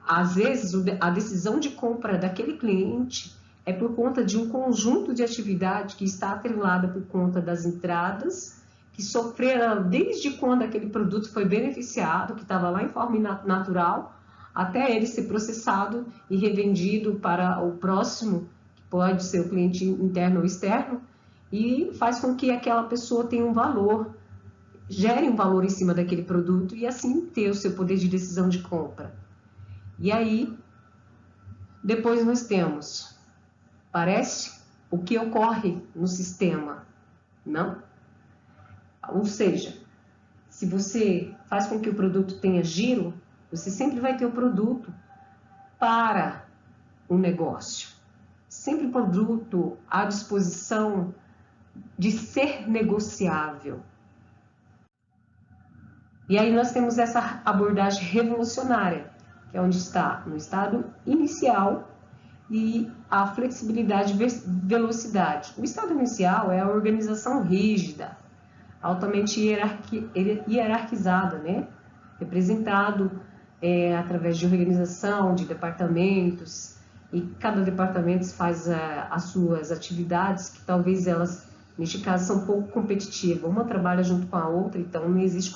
às vezes a decisão de compra daquele cliente é por conta de um conjunto de atividade que está atrelada por conta das entradas que sofreram desde quando aquele produto foi beneficiado, que estava lá em forma natural, até ele ser processado e revendido para o próximo, que pode ser o cliente interno ou externo, e faz com que aquela pessoa tenha um valor, gere um valor em cima daquele produto e assim ter o seu poder de decisão de compra. E aí, depois nós temos, parece o que ocorre no sistema, não? Ou seja, se você faz com que o produto tenha giro, você sempre vai ter o produto para o negócio. Sempre o produto à disposição de ser negociável. E aí nós temos essa abordagem revolucionária, que é onde está no estado inicial e a flexibilidade e velocidade. O estado inicial é a organização rígida, altamente hierarquizada, né? Representado através de organização, de departamentos, e cada departamento faz as suas atividades, que talvez elas, neste caso, são um pouco competitivas. Uma trabalha junto com a outra, então não existe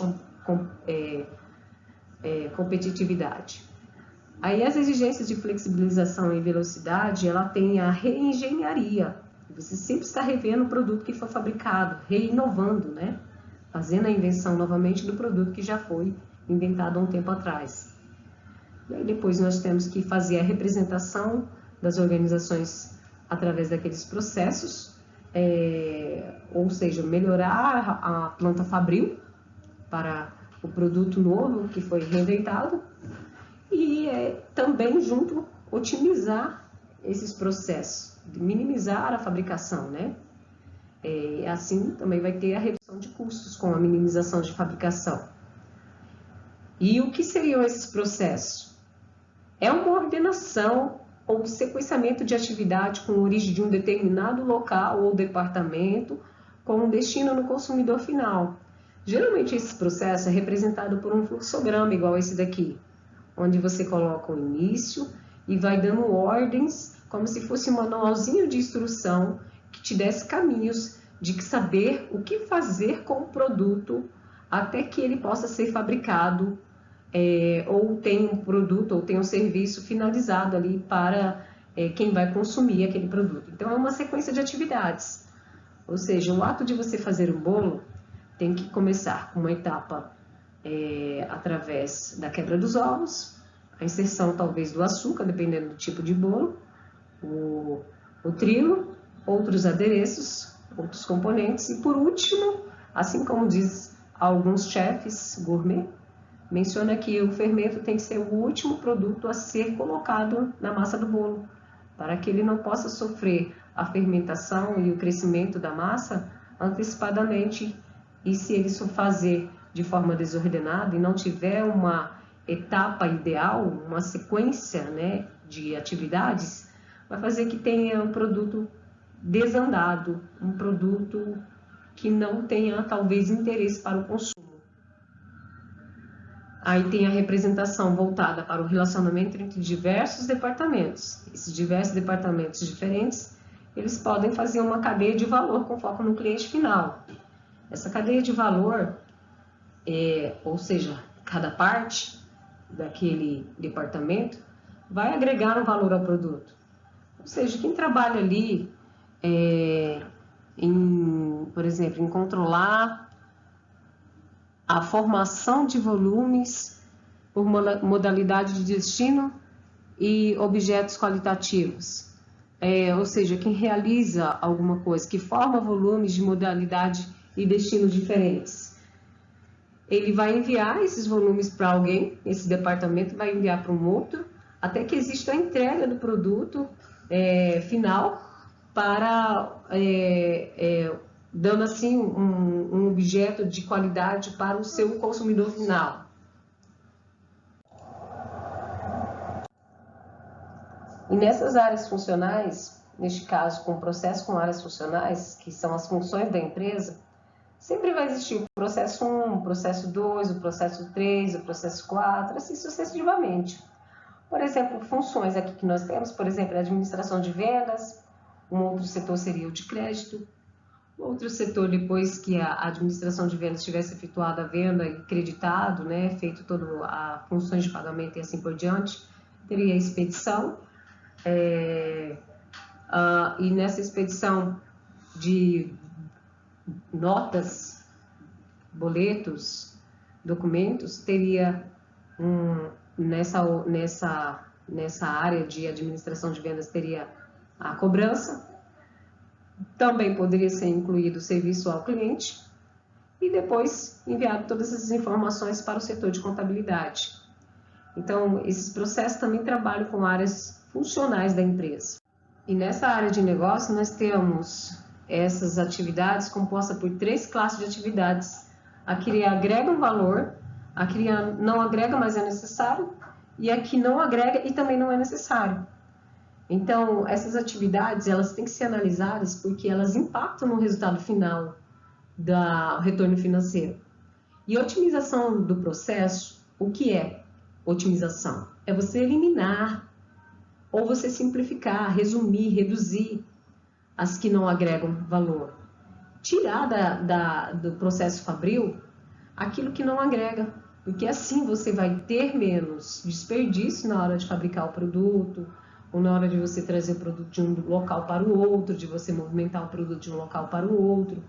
competitividade. Aí as exigências de flexibilização e velocidade, ela tem a reengenharia. Você sempre está revendo o produto que foi fabricado, reinovando, né? Fazendo a invenção novamente do produto que já foi inventado há um tempo atrás. E aí depois nós temos que fazer a representação das organizações através daqueles processos, ou seja, melhorar a planta fabril para o produto novo que foi reinventado e também junto otimizar esses processos, minimizar a fabricação, né? Assim também vai ter a redução de custos com a minimização de fabricação. E o que seriam esses processos? É uma ordenação ou sequenciamento de atividade com origem de um determinado local ou departamento com um destino no consumidor final. Geralmente esse processo é representado por um fluxograma igual esse daqui, onde você coloca o início e vai dando ordens como se fosse um manualzinho de instrução que te desse caminhos de saber o que fazer com o produto até que ele possa ser fabricado ou tem um produto ou tem um serviço finalizado ali para quem vai consumir aquele produto. Então é uma sequência de atividades, ou seja, o ato de você fazer um bolo tem que começar com uma etapa através da quebra dos ovos, a inserção talvez do açúcar, dependendo do tipo de bolo, o trigo, outros adereços, outros componentes e por último, assim como diz alguns chefes gourmet, menciona que o fermento tem que ser o último produto a ser colocado na massa do bolo, para que ele não possa sofrer a fermentação e o crescimento da massa antecipadamente. E se ele só fazer de forma desordenada e não tiver uma etapa ideal, uma sequência, né, de atividades, vai fazer que tenha um produto desandado, um produto que não tenha talvez interesse para o consumo. Aí tem a representação voltada para o relacionamento entre diversos departamentos. Esses diversos departamentos diferentes, eles podem fazer uma cadeia de valor com foco no cliente final. Essa cadeia de valor, ou seja, cada parte daquele departamento vai agregar um valor ao produto. Ou seja, quem trabalha ali, por exemplo, em controlar a formação de volumes por modalidade de destino e objetos qualitativos. Ou seja, quem realiza alguma coisa, que forma volumes de modalidade e destinos diferentes. Ele vai enviar esses volumes para alguém, esse departamento vai enviar para um outro, até que exista a entrega do produto final para dando assim um objeto de qualidade para o seu consumidor final. E nessas áreas funcionais, neste caso com processo com áreas funcionais, que são as funções da empresa, sempre vai existir o processo 1, o processo 2, o processo 3, o processo 4, assim sucessivamente. Por exemplo, funções aqui que nós temos, por exemplo, a administração de vendas, um outro setor seria o de crédito, outro setor, depois que a administração de vendas tivesse efetuado a venda e creditado, né, feito todas as funções de pagamento e assim por diante, teria a expedição. E nessa expedição de notas, boletos, documentos, teria nessa área de administração de vendas teria a cobrança. Também poderia ser incluído o serviço ao cliente e depois enviado todas essas informações para o setor de contabilidade. Então, esses processos também trabalham com áreas funcionais da empresa. E nessa área de negócio, nós temos essas atividades compostas por 3 classes de atividades. A que agrega um valor, a que não agrega, mas é necessário, e a que não agrega e também não é necessário. Então, essas atividades, elas têm que ser analisadas porque elas impactam no resultado final do retorno financeiro. E otimização do processo, o que é otimização? É você eliminar ou você simplificar, resumir, reduzir as que não agregam valor. Tirar do processo fabril aquilo que não agrega, porque assim você vai ter menos desperdício na hora de fabricar o produto, ou na hora de você trazer o produto de um local para o outro, de você movimentar o produto de um local para o outro,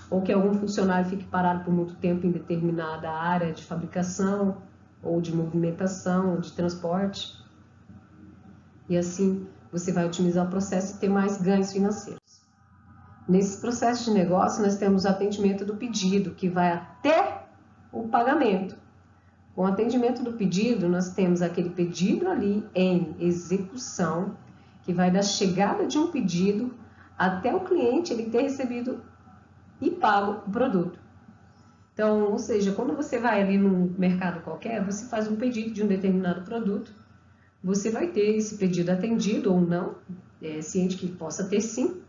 ou que algum funcionário fique parado por muito tempo em determinada área de fabricação, ou de movimentação, ou de transporte. E assim você vai otimizar o processo e ter mais ganhos financeiros. Nesse processo de negócio, nós temos o atendimento do pedido, que vai até o pagamento. Com o atendimento do pedido, nós temos aquele pedido ali em execução, que vai da chegada de um pedido até o cliente ele ter recebido e pago o produto. Então, ou seja, quando você vai ali num mercado qualquer, você faz um pedido de um determinado produto, você vai ter esse pedido atendido ou não, ciente que possa ter sim,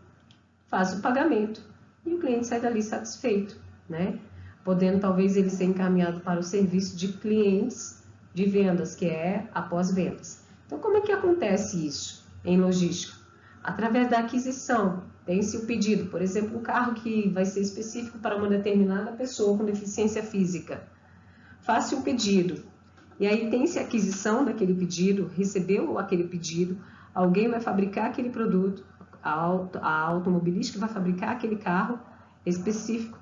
faz o pagamento e o cliente sai dali satisfeito, né? Podendo talvez ele ser encaminhado para o serviço de clientes de vendas, que é após vendas. Então, como é que acontece isso em logística? Através da aquisição, tem-se o pedido, por exemplo, um carro que vai ser específico para uma determinada pessoa com deficiência física. Faça o pedido, e aí tem-se a aquisição daquele pedido, recebeu aquele pedido, alguém vai fabricar aquele produto, a automobilística vai fabricar aquele carro específico,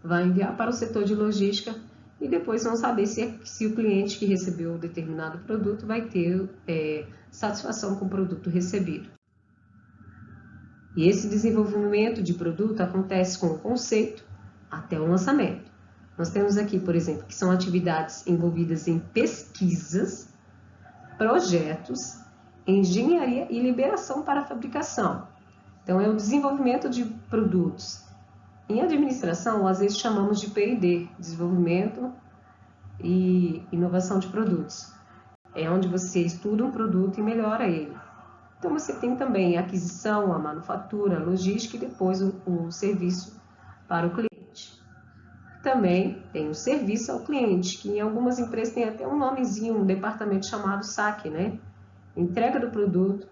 vai enviar para o setor de logística e depois vão saber se o cliente que recebeu o determinado produto vai ter satisfação com o produto recebido. E esse desenvolvimento de produto acontece com o conceito até o lançamento. Nós temos aqui, por exemplo, que são atividades envolvidas em pesquisas, projetos, engenharia e liberação para a fabricação. Então, é o desenvolvimento de produtos. Em administração, às vezes chamamos de P&D, desenvolvimento e inovação de produtos. É onde você estuda um produto e melhora ele. Então, você tem também a aquisição, a manufatura, a logística e depois o serviço para o cliente. Também tem o serviço ao cliente, que em algumas empresas tem até um nomezinho, um departamento chamado SAC, né? Entrega do produto,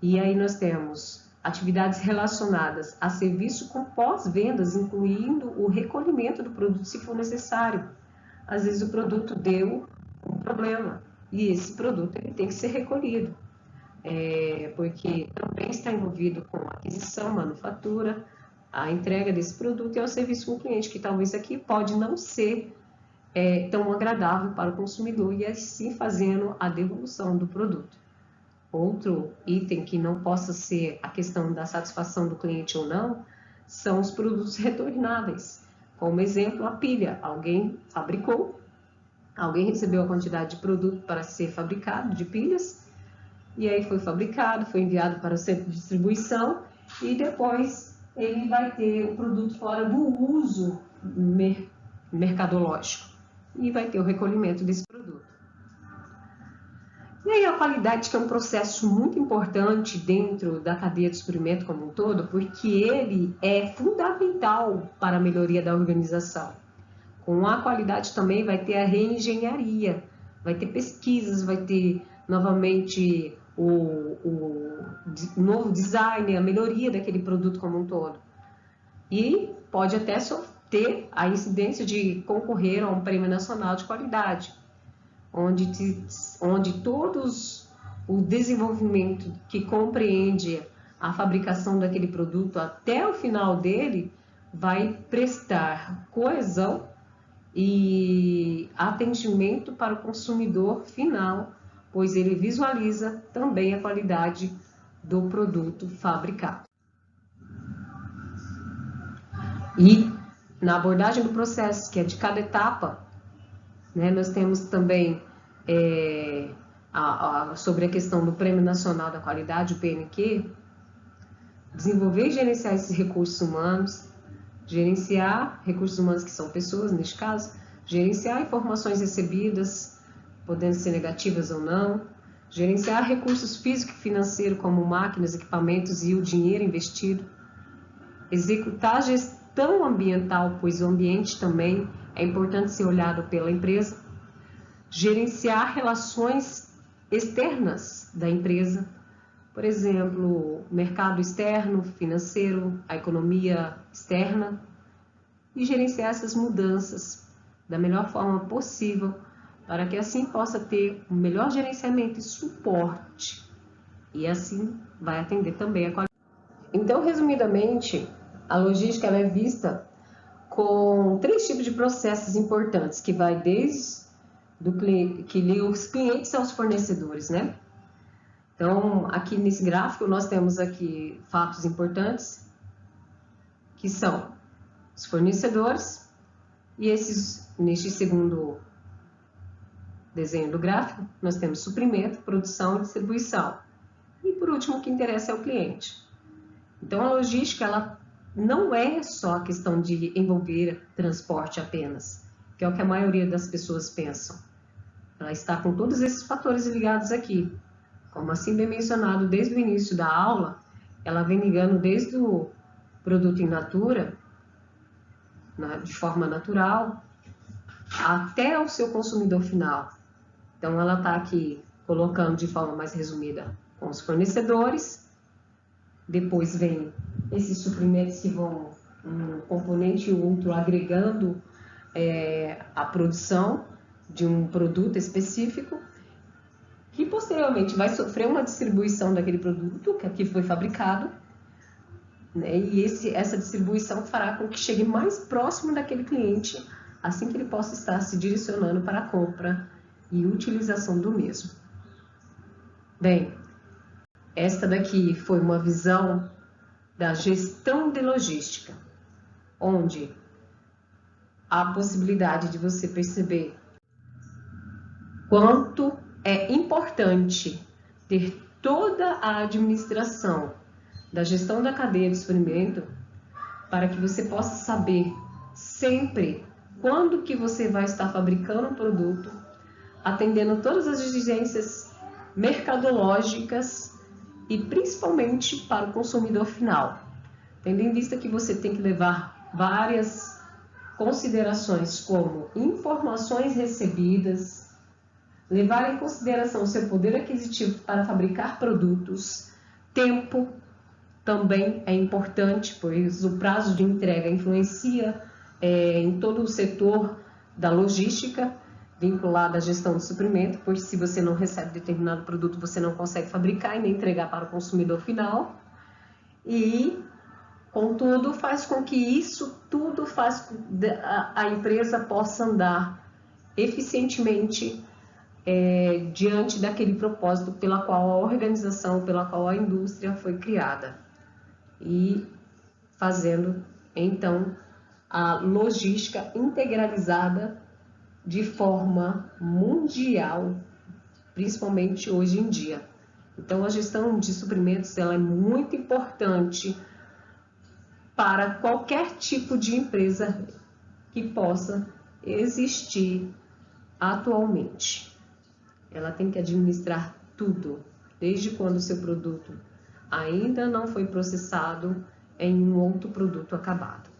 e aí nós temos atividades relacionadas a serviço com pós-vendas, incluindo o recolhimento do produto se for necessário. Às vezes o produto deu um problema e esse produto ele tem que ser recolhido, porque também está envolvido com a aquisição, manufatura, a entrega desse produto e ao serviço com o cliente, que talvez aqui pode não ser tão agradável para o consumidor e assim fazendo a devolução do produto. Outro item que não possa ser a questão da satisfação do cliente ou não, são os produtos retornáveis. Como exemplo, a pilha. Alguém fabricou, alguém recebeu a quantidade de produto para ser fabricado, de pilhas, e aí foi fabricado, foi enviado para o centro de distribuição e depois ele vai ter o produto fora do uso mercadológico e vai ter o recolhimento desse produto. E aí a qualidade, que é um processo muito importante dentro da cadeia de suprimento como um todo, porque ele é fundamental para a melhoria da organização. Com a qualidade também vai ter a reengenharia, vai ter pesquisas, vai ter novamente o novo design, a melhoria daquele produto como um todo. E pode até ter a incidência de concorrer a um prêmio nacional de qualidade, onde todos o desenvolvimento que compreende a fabricação daquele produto até o final dele vai prestar coesão e atendimento para o consumidor final, pois ele visualiza também a qualidade do produto fabricado. E na abordagem do processo, que é de cada etapa, nós temos também sobre a questão do Prêmio Nacional da Qualidade, o PNQ, desenvolver e gerenciar esses recursos humanos, gerenciar recursos humanos que são pessoas, neste caso, gerenciar informações recebidas, podendo ser negativas ou não, gerenciar recursos físicos e financeiros como máquinas, equipamentos e o dinheiro investido, executar a gestão ambiental, pois o ambiente também é importante ser olhado pela empresa, gerenciar relações externas da empresa, por exemplo, mercado externo, financeiro, a economia externa, e gerenciar essas mudanças da melhor forma possível, para que assim possa ter o melhor gerenciamento e suporte, e assim vai atender também a qualidade. Então, resumidamente, a logística ela é vista com 3 tipos de processos importantes, que vai desde que liga os clientes aos fornecedores, né? Então, aqui nesse gráfico, nós temos aqui fatos importantes, que são os fornecedores, e neste segundo desenho do gráfico, nós temos suprimento, produção e distribuição. E por último, o que interessa é o cliente. Então, a logística, ela não é só a questão de envolver transporte apenas, que é o que a maioria das pessoas pensam. Ela está com todos esses fatores ligados aqui. Como assim bem mencionado desde o início da aula, ela vem ligando desde o produto in natura, de forma natural, até o seu consumidor final. Então, ela está aqui colocando de forma mais resumida com os fornecedores, depois vem esses suprimentos que vão um componente e outro agregando a produção de um produto específico, que posteriormente vai sofrer uma distribuição daquele produto que aqui foi fabricado, né? E essa distribuição fará com que chegue mais próximo daquele cliente, assim que ele possa estar se direcionando para a compra e utilização do mesmo. Bem, esta daqui foi uma visão da gestão de logística, onde há a possibilidade de você perceber quanto é importante ter toda a administração da gestão da cadeia de suprimento para que você possa saber sempre quando que você vai estar fabricando um produto, atendendo todas as exigências mercadológicas e principalmente para o consumidor final, tendo em vista que você tem que levar várias considerações como informações recebidas, levar em consideração o seu poder aquisitivo para fabricar produtos, tempo também é importante, pois o prazo de entrega influencia em todo o setor da logística, vinculado à gestão de suprimento, pois se você não recebe determinado produto, você não consegue fabricar e nem entregar para o consumidor final. E, contudo, faz com que isso tudo faz a empresa possa andar eficientemente diante daquele propósito pela qual a organização, pela qual a indústria foi criada. E fazendo, então, a logística integralizada de forma mundial, principalmente hoje em dia. Então, a gestão de suprimentos ela é muito importante para qualquer tipo de empresa que possa existir atualmente. Ela tem que administrar tudo, desde quando o seu produto ainda não foi processado em um outro produto acabado.